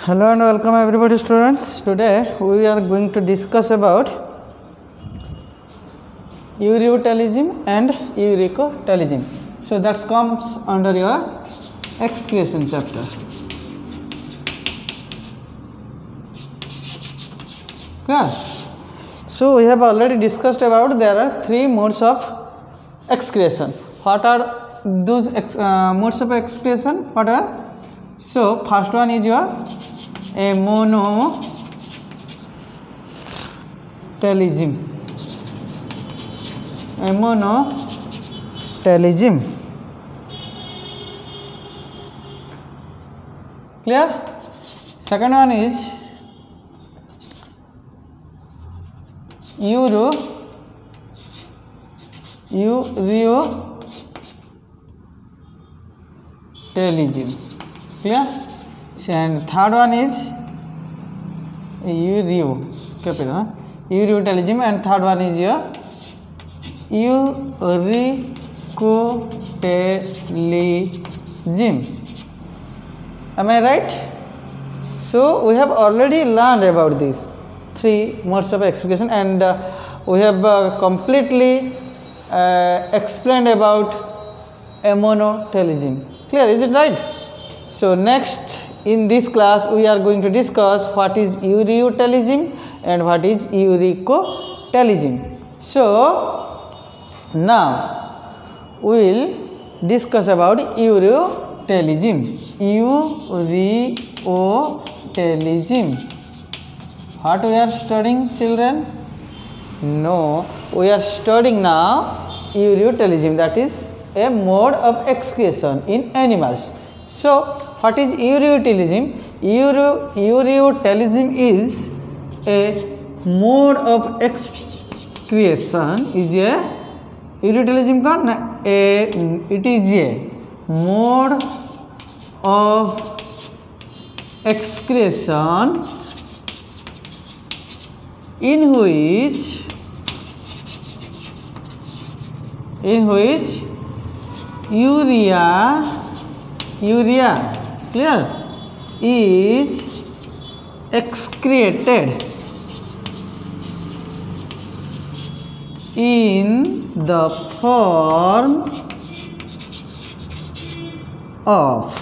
Hello and welcome everybody students. Today we are going to discuss about ureotelism and uricotelism. So that comes under your excretion chapter. Clear? So we have already discussed about there are three modes of excretion. What are those modes of excretion? What are? So first one is your ammonotelism. Clear? Second one is ureotelism. Clear? And third one is ureotelism, and third one is your uricotelism. Am I right? So we have already learned about these three modes of excretion, and we have completely explained about ammonotelism. Clear? Is it right? So next in this class we are going to discuss what is ureotelism and what is uricotelism. So now we will discuss about ureotelism. Ureotelism. What we are studying, children? No, we are studying now ureotelism, that is a mode of excretion in animals. So what is ureotelism? Ureotelism is a mode of excretion. Is a ureotelism it is a mode of excretion in which urea clear is excreted in the form of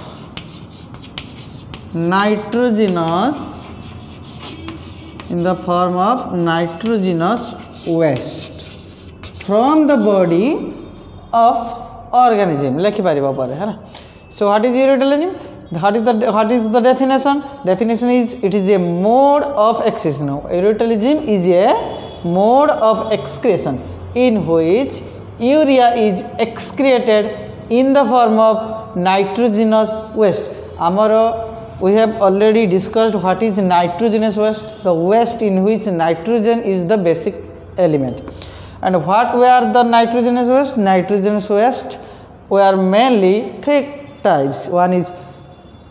nitrogenous waste from the body of organism. लिखि Paribas पारे है ना. So what is ureotelism? What is the definition? Definition is it is a mode of excretion. Ureotelism is a mode of excretion in which urea is excreted in the form of nitrogenous waste. We have already discussed what is nitrogenous waste, the waste in which nitrogen is the basic element. And what were the nitrogenous waste? Nitrogenous waste were mainly three types. One is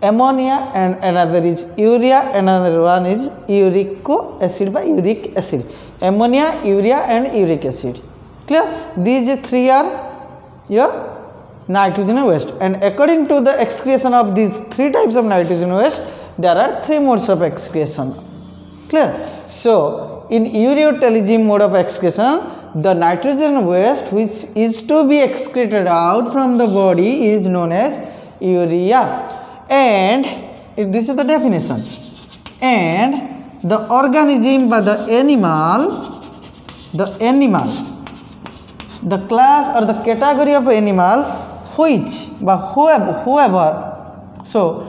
ammonia, and another is urea, another one is uric acid by uric acid. Ammonia, urea and uric acid. Clear? These three are your nitrogen waste, and according to the excretion of these three types of nitrogen waste, there are three modes of excretion. Clear? So in ureotelism mode of excretion, the nitrogen waste which is to be excreted out from the body is known as urea, and this is the definition. And the organism by the animal, the class or the category of animal which by whoever so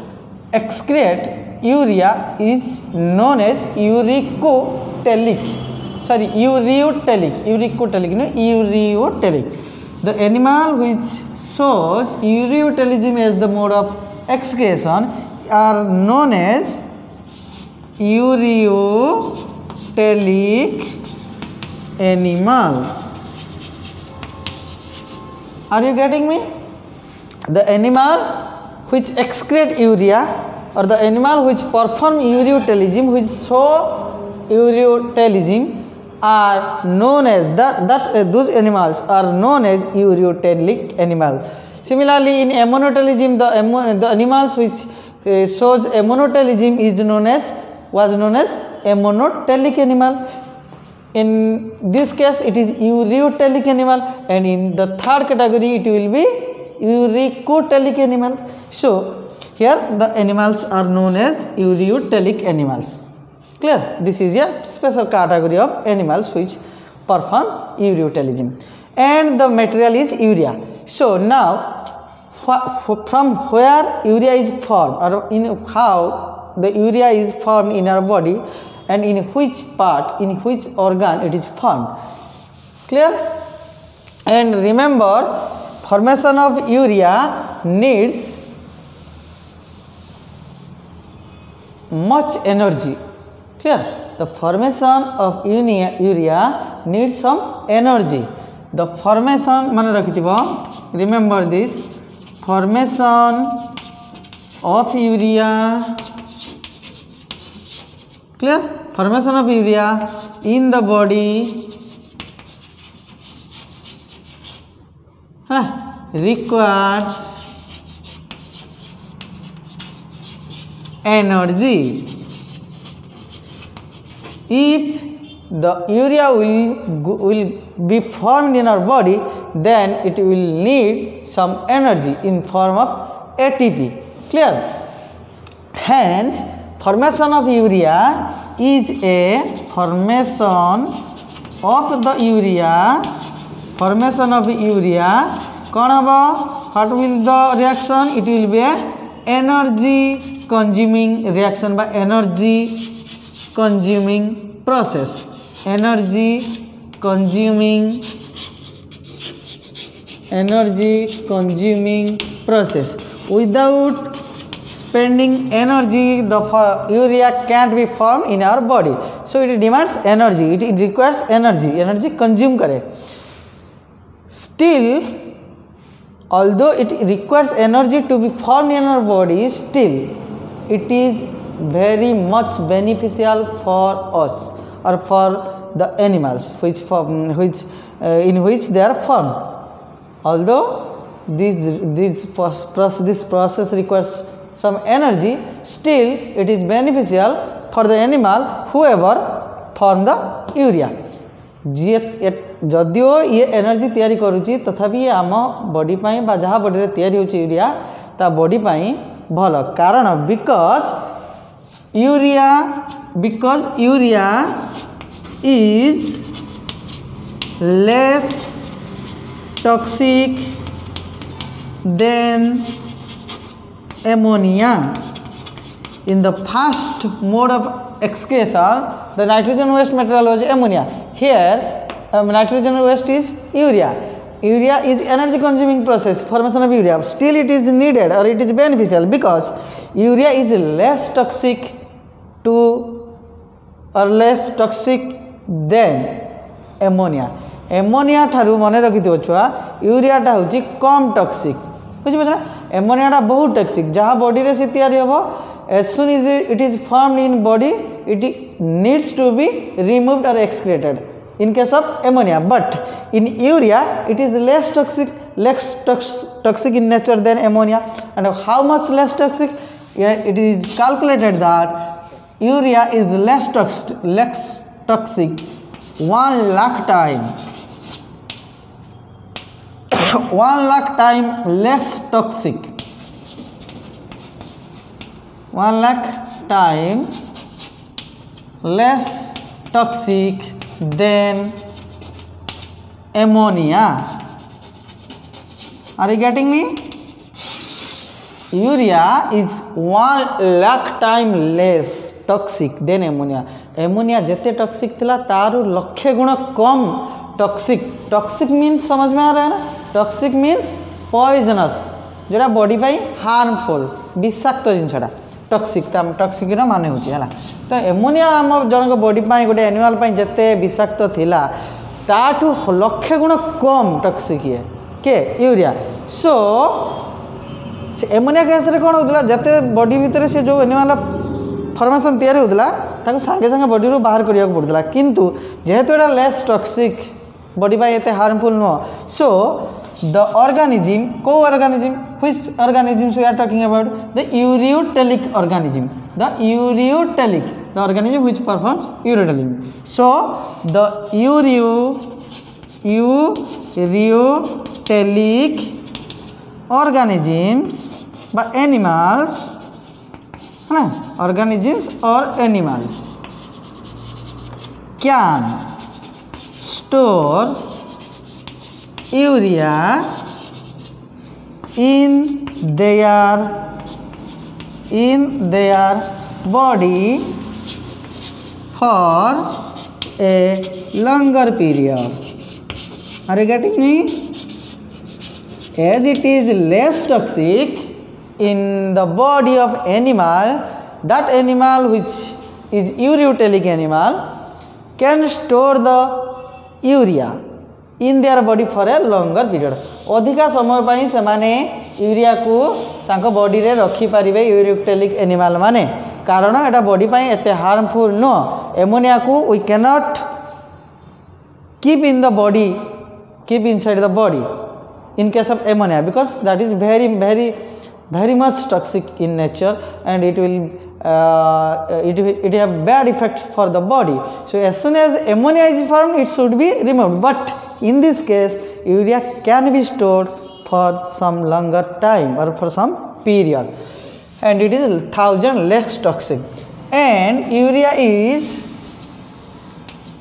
excrete urea is known as ureotelic. The animal which shows ureotelism as the mode of excretion are known as ureotelic animal. Are you getting me? The animal which excrete urea, or the animal which perform ureotelism, which show ureotelism, are known as those animals are known as ureotelic animal. Similarly, in ammonotelism, the animals which shows a monotelism is was known as a monotelic animal. In this case it is ureotelic animal, and in the third category it will be uricotelic animal. So here the animals are known as ureotelic animals. Clear? This is a special category of animals which perform ureotelism, and the material is urea. So now from where urea is formed, or in how the urea is formed in our body, and in which part, in which organ it is formed. Clear? And remember, formation of urea needs much energy. Clear? The formation of urea needs some energy. The formation, mane rakhithibo, remember this, formation of urea, clear? Formation of urea in the body requires energy. If the urea will be formed in our body, then it will need some energy in form of ATP. Clear? Hence, formation of urea is a formation of the urea. Formation of urea, कौन होगा? What will the reaction? It will be a energy consuming reaction by energy consuming process. Energy consuming process. Without spending energy, the urea can't be formed in our body. So it demands energy. It requires energy. Energy consume करे. Still, although it requires energy to be formed in our body, still it is very much beneficial for us or for the animals in which they are formed. Although this process requires some energy, still it is beneficial for the animal whoever form the urea. जदियो ये energy तैयारी करुची, तथापि आम body पाई बा जहाँ body रे तैयारी होची यूरिया ता बॉडी पाई भल, कारण because urea is less toxic than ammonia. In the first mode of excretion, the nitrogen waste material was ammonia. Here nitrogen waste is urea. Urea is energy consuming process, formation of urea. Still it is needed or it is beneficial because urea is less toxic than ammonia. Ammonia ठारू मने रखिथिबो छुआ, urea टा होची कम toxic. बुझि पछना? Ammonia टा बहुत toxic, जहाँ body रे से तैयारी होबो, as soon as it is formed in body, it needs to be removed or excreted in case of ammonia. But in urea it is less toxic in nature than ammonia. And how much less toxic? It is calculated that urea is less toxic 1 lakh time 1 lakh time less toxic, 1 lakh time less toxic than ammonia. Are you getting me? Urea is 1 lakh time less toxic than ammonia. Ammonia जितने toxic थिला तारु लक्षे गुण कम toxic. Toxic means समझ में आ रहा है ना? Toxic means poisonous, जोड़ा body पाई harmful विषाक्त जिनसटा टॉक्सिक रा माने होची हला. तो एमोनिया आम जनक बॉडी पाई गोटे एनिमल पाई जते विषाक्त थिला ताठू लक्षे गुण कम टॉक्सिक है के यूरिया. सो एमोनिया केस रे कोन होतला, जते बॉडी भीतर से जो एनिमल फॉर्मेशन तैयारी होतला ताको संगे संगे बॉडी रो बाहर करिया पड़तला, किंतु जेहेतु एटा लेस टॉक्सिक बॉडी पाई एते हार्मफुल नो. So the organism, co-organism, which organisms we are talking about? The ureotelic organism. The ureotelic, the organism which performs ureotelic. So the ureotelic organisms by animals, organisms or animals can store urea in their body for a longer period. Are you getting me? As it is less toxic in the body of animal, that animal which is ureotelic animal can store the urea in their body for a longer period. अधिका समय पाई से माने urea को तांको body रे रखी पारिबे ureotelic animal माने, कारण एटा बॉडी पाई एते हार्मफुल नो. एमोनिया को we can not keep in the body, keep inside the body in case of ammonia, because that is very much toxic in nature, and it will it have bad effects for the body. So as soon as ammonia is formed, it should be removed. But in this case, urea can be stored for some longer time or for some period, and it is 1000 less toxic. And urea is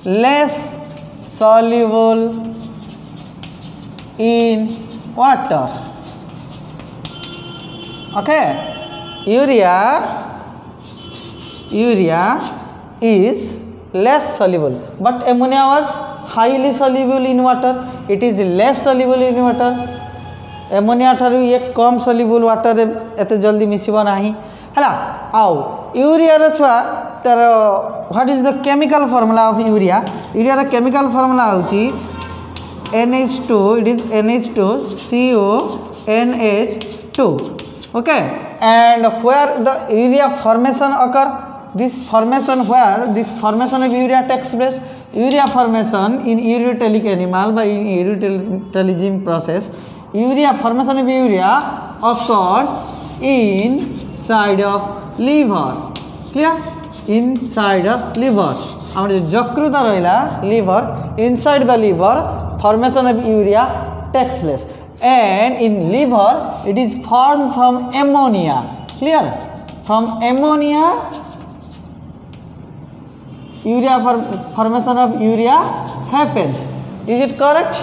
less soluble in water. Okay, urea is less soluble, but ammonia was highly soluble in water. It is less soluble in water. ammonia ठारू ये कम soluble water रे एते जल्दी मिसिबो नाही हला. आउ urea रे छुआ तर what is the chemical formula of urea? Urea रे केमिकल फार्मूला होची NH2. It is NH2 CONH2. Okay, and where the urea formation occur? This formation, where this formation of urea takes place? Urea formation in ureotelic animal by ureotelism process. Urea formation of urea occurs inside of liver. Clear? Inside of liver. Our যকৃত রইলা liver, inside the liver formation of urea takes place, and in liver it is formed from ammonia. Clear? From ammonia urea formation of urea happens. Is it correct?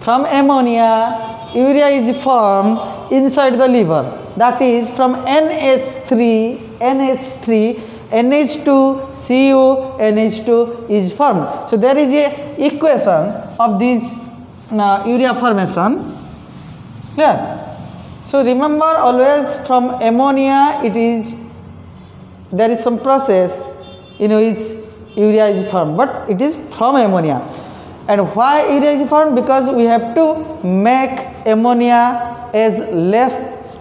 From ammonia urea is formed inside the liver, that is from NH2 CONH2 is formed. So there is a equation of this urea formation. Clear? So remember always, from ammonia there is some process in which urea is formed, but it is from ammonia. And why urea is formed? Because we have to make ammonia as less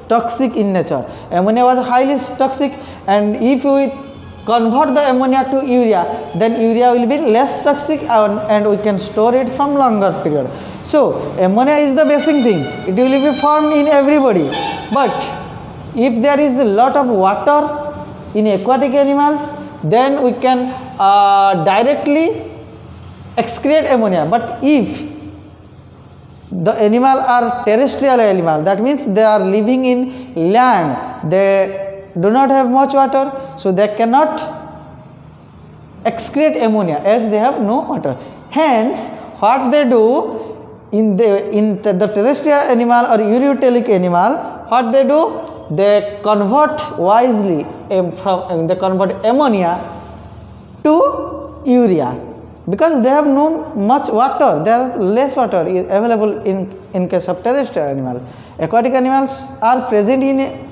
toxic in nature. Ammonia was highly toxic, and if we convert the ammonia to urea, then urea will be less toxic, and we can store it from longer period. So ammonia is the basic thing. It will be formed in everybody, but if there is a lot of water in aquatic animals, then we can directly excrete ammonia. But if the animal are terrestrial animal, that means they are living in land, they do not have much water, so they cannot excrete ammonia as they have no water. Hence what they do in the terrestrial animal or ureotelic animal, what they do, they convert wisely they convert ammonia to urea, because they have no much water, there is less water is available in case of terrestrial animal. Aquatic animals are present in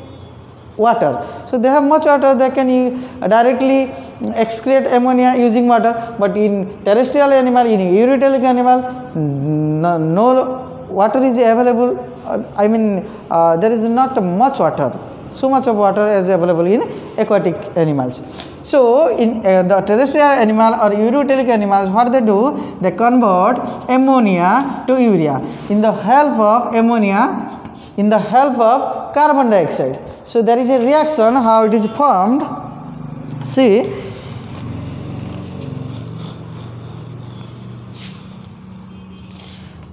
water, so they have much water, they can directly excrete ammonia using water. But in terrestrial animal, in ureotelic animal, no water is available. I mean there is not much water so much of water is available in aquatic animals. So in the terrestrial animal or urotelic animals, what they do, they convert ammonia to urea in the help of carbon dioxide. So there is a reaction, how it is formed. See,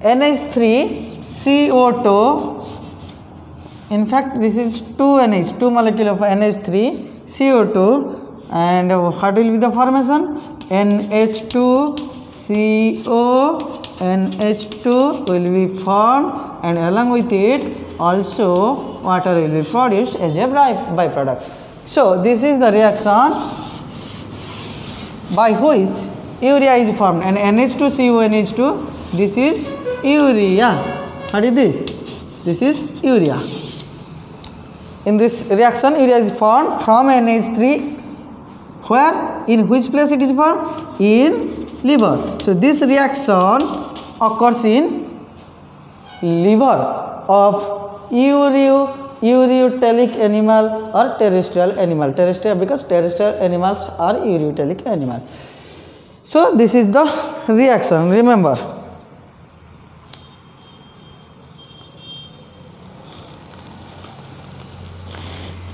NH3CO2, in fact this is 2 molecule of NH3CO2, and what will be the formation? NH2CO, NH2 will be formed, and along with it also water will be produced as a byproduct. So this is the reaction by which urea is formed, and NH2CO, NH2, this is urea. What is this? This is urea. In this reaction, urea is formed from NH3. Where? In which place it is formed? In liver. So this reaction occurs in liver of urotelic animal or terrestrial animal. Terrestrial, because terrestrial animals are urotelic animals. So this is the reaction, remember.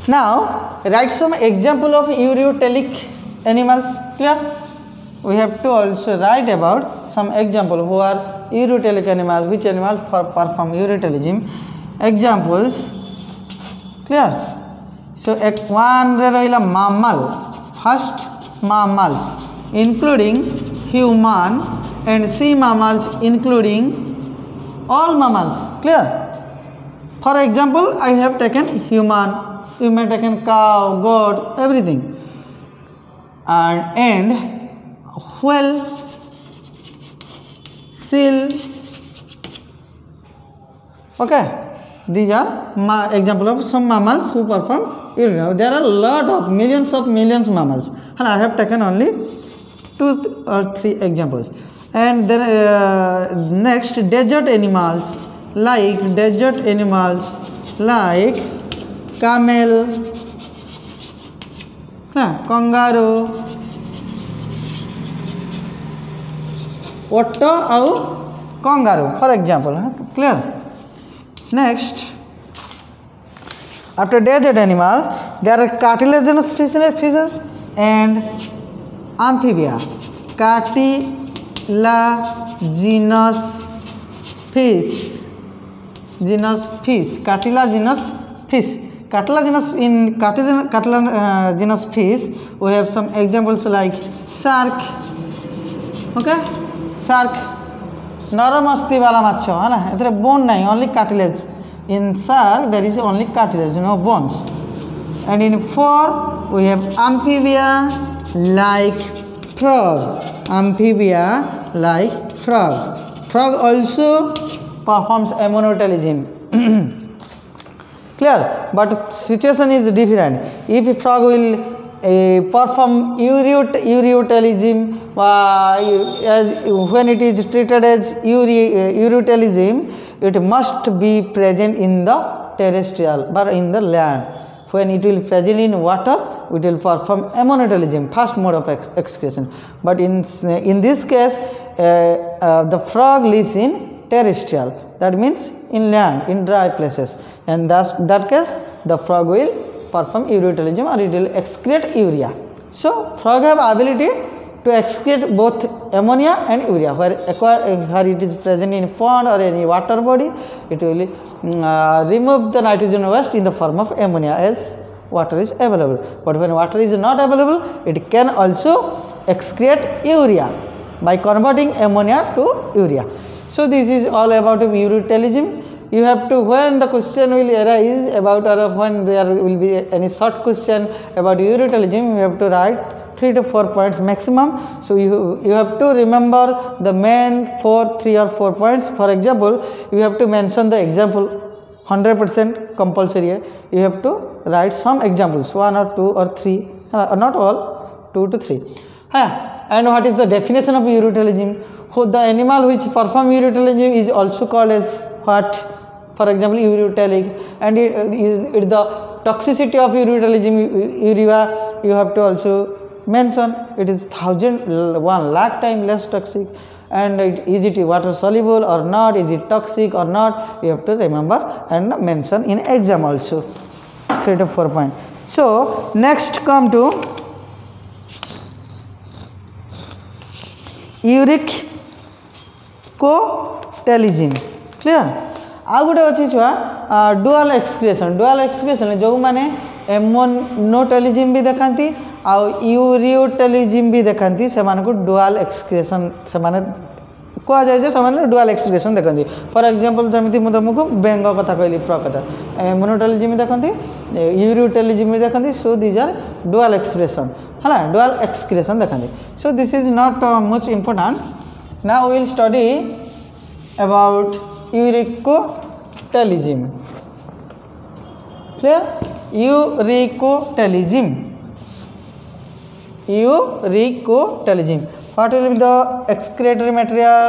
Now write some example of urotelic animals. Clear? We have to also write about some example who are urotelic animals, which animals perform urotelism. Examples. Clear? So one rahila mammal. First, mammals including human, and sea mammals including all mammals. Clear? For example, I have taken human. You may taken cow, goat, everything, and whale, seal. Okay, these are example of some mammals who perform urinary. There are a lot of millions mammals, and I have taken only 2 or 3 examples. And then next, desert animals like camel, kangaroo, otter or kangaroo, for example. Clear? Next, after desert animal, there are cartilaginous fishes and amphibia. Cartilaginous fish. In cartilaginous fish, we have some examples like shark. Okay, shark, naram asti wala macho, है ना? इधर bone नहीं, only cartilage. In shark there is only cartilage, no bones. And in four we have amphibia like frog. Frog also performs ammonotalism. Clear? But situation is different. If a frog will perform urotalism, when it is treated as urotalism, it must be present in the terrestrial, but in the land. When it will present in water, it will perform ammonotalism, first mode of excretion. But in this case, the frog lives in terrestrial. That means in land, in dry places. And that case, the frog will perform urotalism, or it will excrete urea. So frog have ability to excrete both ammonia and urea. Where it is present in pond or any water body, it will remove the nitrogen waste in the form of ammonia as water is available. But when water is not available, it can also excrete urea by converting ammonia to urea. So this is all about urotalism. You have to, when the question will arise about, or when there will be any short question about urotalism, you have to write 3 to 4 points maximum. So you have to remember the main 3 or 4 points. For example, you have to mention the example, 100% compulsory. You have to write some examples, 1 or 2 or 3, not all, 2 to 3. And what is the definition of urotalism? The animal which perform urotalism is also called as what? For example, urotelic, and it is the toxicity of urea you have to also mention. It is 1 lakh time less toxic. And is it water soluble or not, is it toxic or not, you have to remember and mention in exam also. 3 to 4 point. So next come to uric कोटेलिजिम clear आ गोटे अच्छी छुआ dual excretion जो मैंने एमोनोटेलिजिम भी देखती आउ यूरियोटेलिजिम भी देखती से डुआल एक्सक्रिएशन से कह जाए से डुआल एक्सक्रिएशन देखती फॉर एग्जांपल जमी मुझे तुमको बेंग कथा कहली फ्रॉक कथा एमोनोटेलिजिम देखती यूरियोटेलिजिम भी देखती so these are dual excretion है ना डुआल एक्सक्रिएशन देखती so this is not much important. Now we will study about uricotelism. Clear? Uricotelism. What will be the excretory material?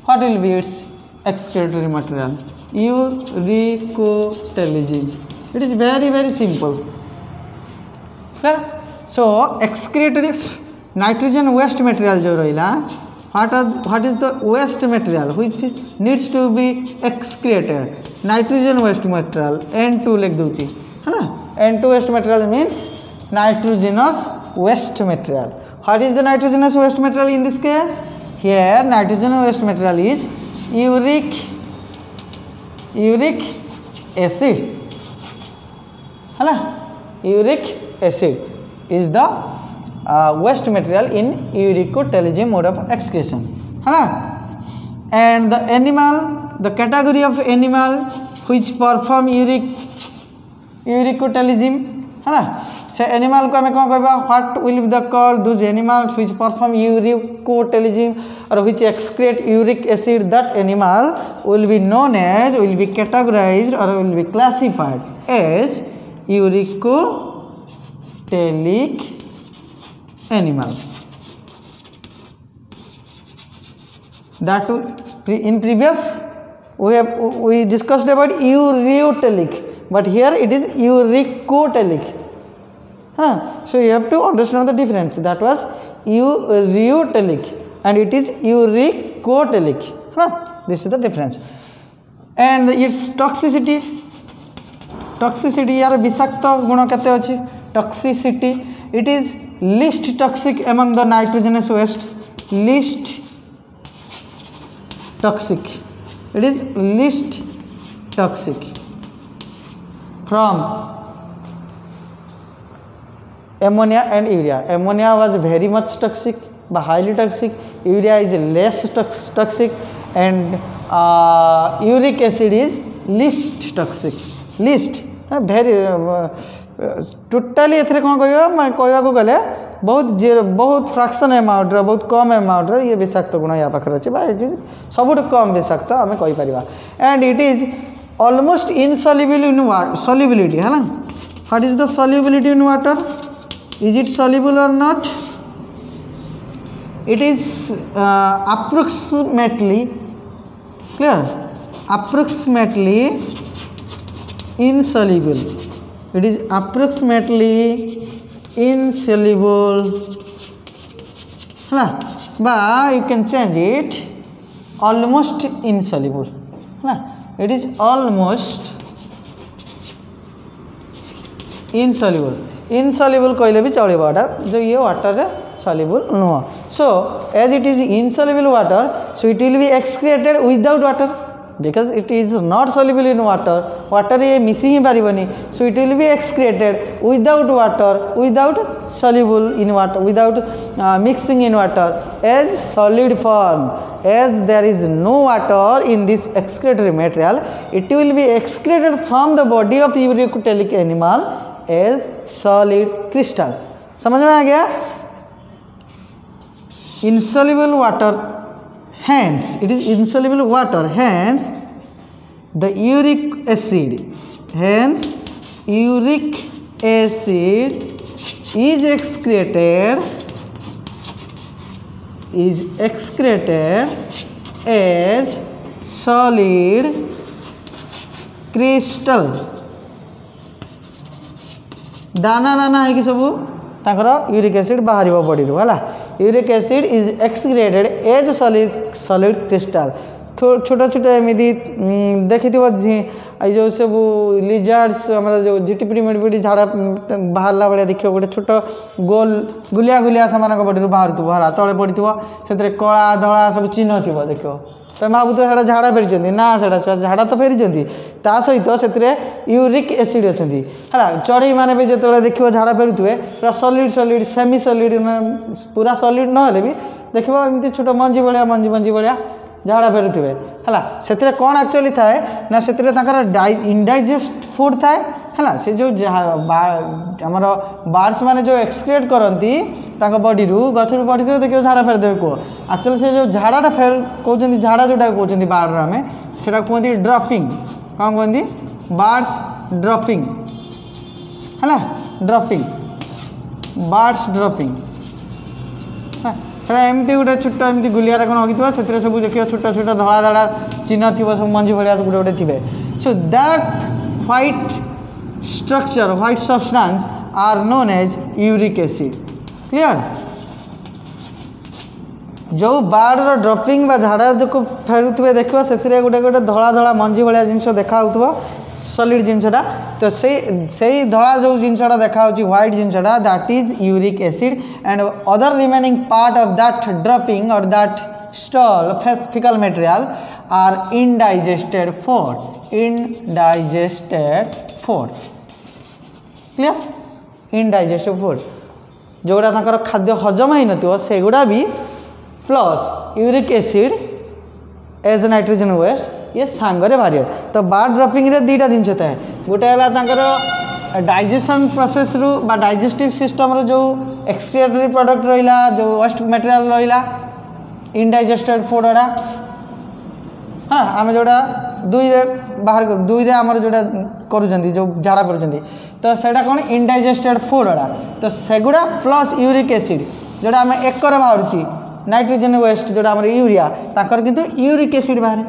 What will be its excretory material? Uricotelism. It is very simple. Clear? So excretory nitrogen waste material जो रहिला what is the waste material which needs to be excreted? Nitrogen waste material N2 लिख दूची है ना. N2 waste material means nitrogenous waste material. What is the nitrogenous waste material in this case? Here nitrogenous waste material is uric acid है ना. Uric acid is the waste material in uricotelism mode of excretion है ना. And the animal, the category of animal which perform uricotelism है ना. से animal को हमें कौन कहबा what will be the called those animals which perform uricotelism or which excrete uric acid, that animal will be known as, will be categorized or will be classified as uricotelic animal. That in previous we discussed about ureotelic, but here it is uricotelic. So you have to understand the difference. That was ureotelic and it is uricotelic. This is the difference. And its toxicity यार विषाक्त गुण केते अछि. Toxicity, it is least toxic among the nitrogenous waste. Least toxic, it is least toxic from ammonia and urea. Ammonia was very much toxic but highly toxic. Urea is less toxic and uric acid is least toxic. Least very totally एथरे कौन कहवा को गले बहुत fraction amount बहुत कम amount ये विषाक्त गुण या पाखे अच्छे इट इज सबुठ कम विषाक्त आम कहीपर. And it is almost insoluble in solubility है ना. What is the solubility in water? Is it soluble or not? It is approximately clear approximately insoluble. It is approximately insoluble, but you can change it almost insoluble. It is almost insoluble. Insoluble कहले भी चलिबो जो ये water रे soluble नुह. So as it is insoluble water, so it will be excreted without water. Because it is not soluble in water ये मिसी ही पारिबनी, so it will be excreted without water, without soluble in water, without mixing in water as solid form. As there is no water in this excretory material, it will be excreted from the body of uricotelic animal as solid crystal. समझ में आ गया? Insoluble water, hence it is insoluble water, hence the uric acid is excreted as solid crystal दाना दाना है कि सब ताकर uric acid बाहर body रू है। Uric acid is excreted as solid crystal. छोट छोट एमती देखी जो सब लिजार्ड्स जो झिटिपिटी मिटिपिटी झाड़ा बाहर भाया देखिए गोटे छोट गोल गुलिया गुलिया से बॉडी बाहर है तले पड़ी से कला धला सब चिन्ह थी देख तुम भावुथ से झाड़ा फेरी ना से झाड़ा तो फेरी ता सहित से यूरिक एसिड अच्छा है। चढ़ई मैंने भी जो देख झाड़ा फेरुए पूरा सॉलिड सॉलिड सेमी सॉलिड पूरा सॉलिड ना भी देख एमती छोट मंजी भाया झाड़ा फेरुए है। से कौन एक्चुअली थाए ना से इनडाइजेस्ट फूड थाए है। से जो आमर बार्ड्स माने जो एक्सक्रिएट करती बॉडी रू गछ रू पड़ी थी देखिए झाड़ा फेरदेवे कह एक्चुअली से जो झाड़ा फेर कहते झाड़ा जोटा कहते बार्ड आम से कहते ड्रपिंग कौन कहती बार्ड्स ड्रपिंग है ड्रपिंग बार्ड्स ड्रपिंग एमती गोटे छोट एमती गुलिया कौन होगी से सब देखिए छोट छोट धड़ा धड़ा चिन्ह थी सब मंजी भाया गोटे गोटे थे। So that white structure white substance are known as uric acid. Clear. जो बार्ड ड्रपिंग झाड़ा जो फेरुवे देख से गोटे गोटे धड़ा धड़ा मंजी भाया जिनस देखा सॉलिड जिनसटा तो से धड़ा जो जिनसटा देखा व्हाइट जिनसटा that is uric acid and other remaining part of that dropping or that stool fecal material are indigested food clear indigested food जोड़ा तांकर खाद्य हजम ही नथिबो सेगुड़ा भी plus uric acid as nitrogen waste ये सांगरे बाहर। तो बार्ड ड्रपिंग रे दीटा जिनस थाए गोटे है तांकर डाइजेशन प्रोसेस रु बा डाइजेस्टिव सिस्टम रो जो एक्सक्रिएटरी प्रोडक्ट रहिला जो वेस्ट मटेरियल रहिला इनडाइजेस्टेड फूड अड़ा हाँ आम जोड़ा दुई बाहर दुई आमर जोड़ा करुँच जो झाड़ा करुँच तो सेटा कौन इनडाइजेस्टेड फूड अड़ा तो सेगुड़ा प्लस यूरिक एसिड जोड़ा आम एक बाहर नाइट्रोजन वेस्ट जोड़ा आम यूरिया ताकर किंतु यूरिक एसिड बाहर है।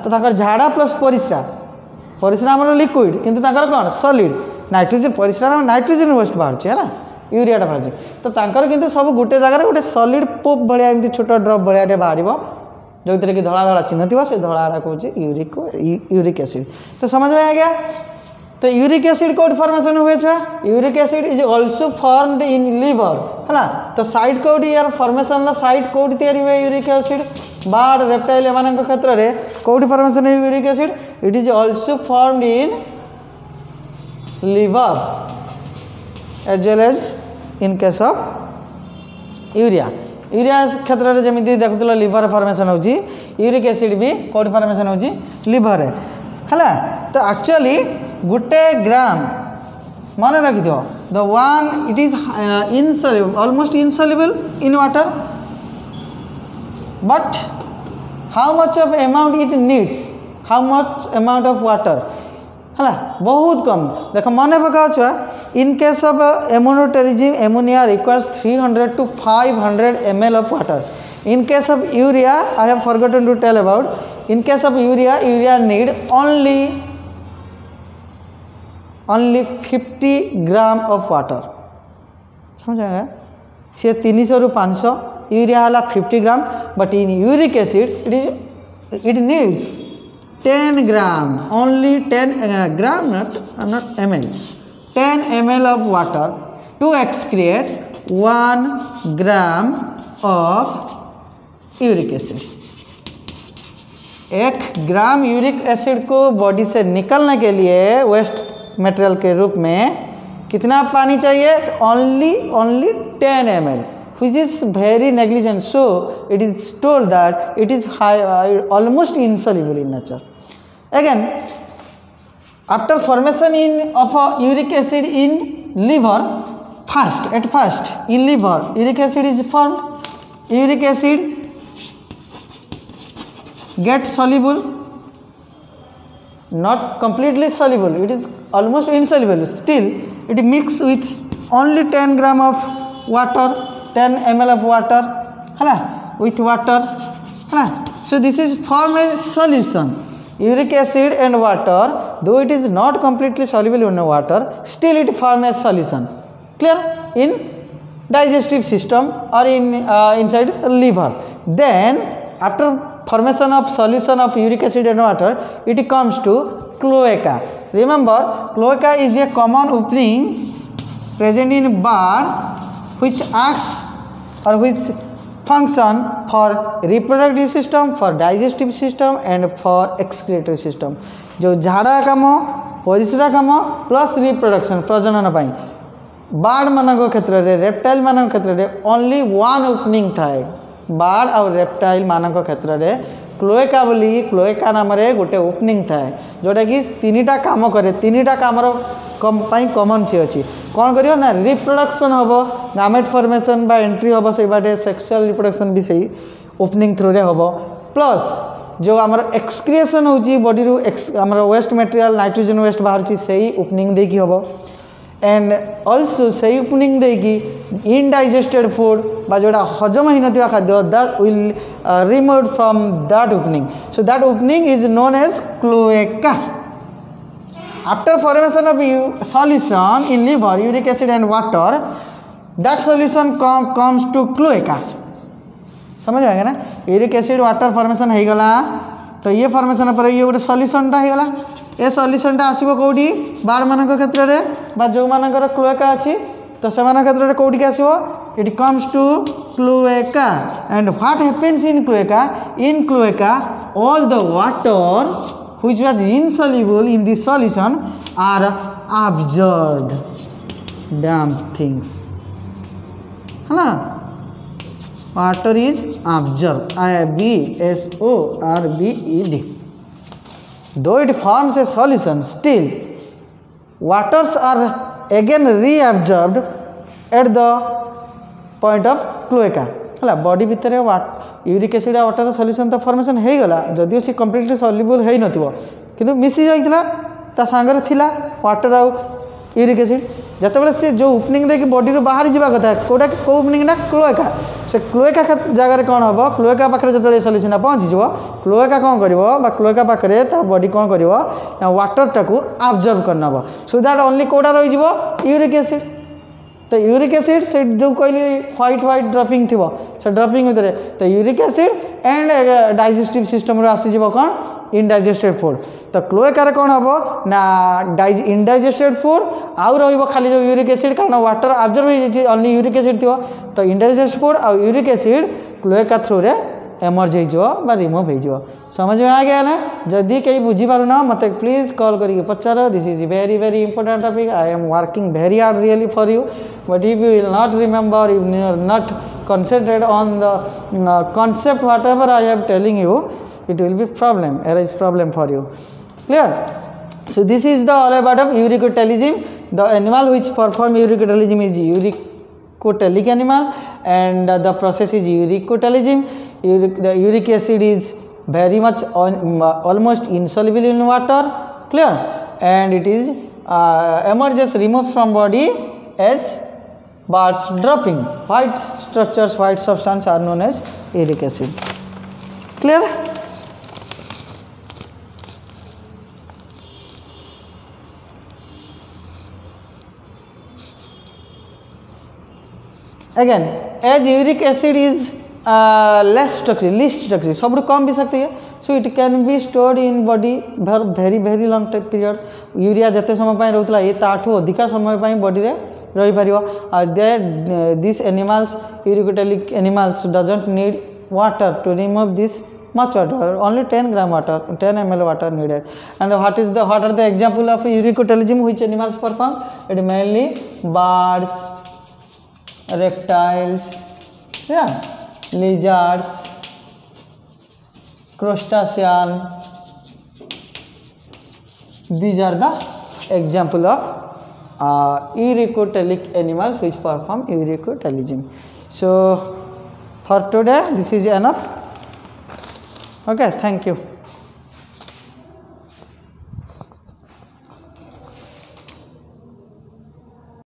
तो ताकर झाड़ा प्लस परिस्रा परिस्रा आम लिक्विड किंतु ताकर कौन सॉलिड नाइट्रोजन परिस्रा नाइट्रोजन वेस्ट बाहर है यूरिया बाहर। तो तांकर किंतु सब गोटे जगह गोटे सॉलिड पोप भाया एमती छोट ड्रप भाया बाहर जो कि धड़ा धड़ा चिन्ह थी से धड़ा कहे यूरिक एसिड। तो समझ में आ गया। तो यूरिक एसिड कोड फॉर्मेशन हुए छुआ uric acid is also formed in liver है। तो साइड कोड यार फॉर्मेशन साइड कोड तैयारी हुए यूरिक एसिड बार्ड रेप्टाइल एमान क्षेत्र में कोड फॉर्मेशन हुए uric acid it is also formed in liver as well as in case of urea क्षेत्र में जमी देखुल लिवर फॉर्मेशन होची यूरिक एसिड भी कोड फॉर्मेशन होची लिवर है। तो एक्चुअली गोटे ग्राम मन रखि थो the one it is insoluble almost insoluble in water but how much of amount it needs how much amount of water है बहुत कम देख मन पकाओ छुआ in case of ammonotelism ammonia requires 300 to 500 ml of water. In case of urea I have forgotten to tell about in case of urea need only 50 gram of water समझ आएगा सी 300 ରୁ 500 यूरिया है 50 gram but in uric acid it needs 10 gram only 10 gram not ml 10 ml of water to excrete 1 gram of uric acid. 1 gram uric acid को body से निकलने के लिए waste material के रूप में कितना पानी चाहिए only 10 ml which is very negligent so it is told that it is almost insoluble in nature. Again after formation of uric acid in liver at first in liver uric acid is formed. Uric acid gets soluble not completely soluble it is almost insoluble still it mix with only 10 gram of water 10 ml of water with water so this is form a solution uric acid and water, though it is not completely soluble in water, still it forms a solution. Clear? In digestive system or in inside liver. Then after formation of solution of uric acid and water, it comes to cloaca. Remember, cloaca is a common opening present in bird which acts or which function for reproductive system, for digestive system and for excretory system. जो झाड़ा काम परिस्रा काम plus reproduction प्रजनन पाई board मान क्षेत्र में reptile मान क्षेत्र में ओनली वन ओपनिंग थाए बार्ड और रेप्टाइल मान क्षेत्र में क्लोएका बोली क्लोएका नाम गोटे ओपनिंग थाए जोटा कि तीनटा काम करे तीनटा काम कमन सी अच्छी कौन कर ना रिप्रोडक्शन हम गामेट फॉर्मेशन बा एंट्री हम से बाटे सेक्सुअल रिप्रोडक्शन भी सही ओपनिंग थ्रू रे हम प्लस जो आमर एक्सक्रिएशन होची बॉडी रु आमर वेस्ट मटेरियल नाइट्रोजन वेस्ट बाहर सही ओपनिंग देकी हम एंड ऑल्सो सही ओपनिंग देकी इनडाइजेस्टेड फूड बा जोड़ा हजम ही नथिबा खाद्य that will remove from that opening so that opening is known as cloaca. After formation of solution in liver, uric acid and water, that solution comes to cloaca. समझ आएगा ना यूरिक एसिड वाटर फॉर्मेशन हो गला तो ये formation पर ये गोटे सॉल्यूशनटा हो गला ए सॉल्यूशनटा आसीबो कोडी बार मानक क्षेत्र रे बा जो मानकर क्लोएका अछि तो से मान क्षेत्र रे कोडी के आसीबो it comes to cloaca and what happens in cloaca all the water which was insoluble in the solution are absorbed damp things है ना water is absorbed absorbed though it forms a solution still waters are again reabsorbed at the point of cloaca है body भितर uric acid water solution तो formation हो गला जदिव सी completely soluble है नथिबो किंतु मिसी जाइतला ता सांगर थिला वाटर आउ यूरिक एसिड जतबेले से जो ओपनिंग दे कि बॉडी रो बाहर जीवा कथा कोडा को ओपनिंग ना क्लोएका से क्लोएका जगह रे कोन हबो क्लोएका पाखरे जतबेले सॉल्यूशन पहुंची जीवो क्लोएका कोन करिवो बा क्लोएका पाखरे ता बॉडी कोन करिवो ना वाटर टाकू अब्जॉर्ब करनबो सो दैट ओनली कोडा रहि जीवो यूरिक एसिड तो यूरिक एसिड से जो कहली व्हाइट ड्रॉपिंग थी से ड्रॉपिंग भितर तो uric acid and digestive system आसीज कौन इनडाइजेस्टेड फूड तो क्लोएकार कौन हम ना इनडाइजेस्टेड फूड आउ खाली जो यूरिक एसिड कारण वाटर अब्जॉर्ब हो ओनली यूरिक एसिड थी तो इनडाइजेस्टेड फूड आउ यूरिक एसिड क्लोएका थ्रू रे एमर्ज हो रिमूव हो समझ में आ गया ना जदि कहीं बुझीपार ना मत प्लीज कॉल करके पचार this is very very important topic I am working very hard really for you but if you will not remember you not concentrate on the concept whatever I am telling you it will be problem arise problem for you clear so this is the all about of uricotelism the animal which perform uricotelism is uricotelic animal and the process is uricotelism the uric acid is very much almost insoluble in water clear and it is emerges removes from body as birds dropping white structures white substance are known as uric acid clear again as uric acid is least toxic सब कम भी सकती है so it can be stored in body very very long period urea जते समय रहउतला ये ताठू अधिका समय body रे रही पारिबो these animals uricotelic animals doesn't need water to remove this much water only 10 gram water 10 ml water needed and what are the example of uricotelism which animals perform it mainly birds reptiles yeah lizards crustacean these are the example of uricotelic animals which perform uricotelism so for today this is enough okay thank you.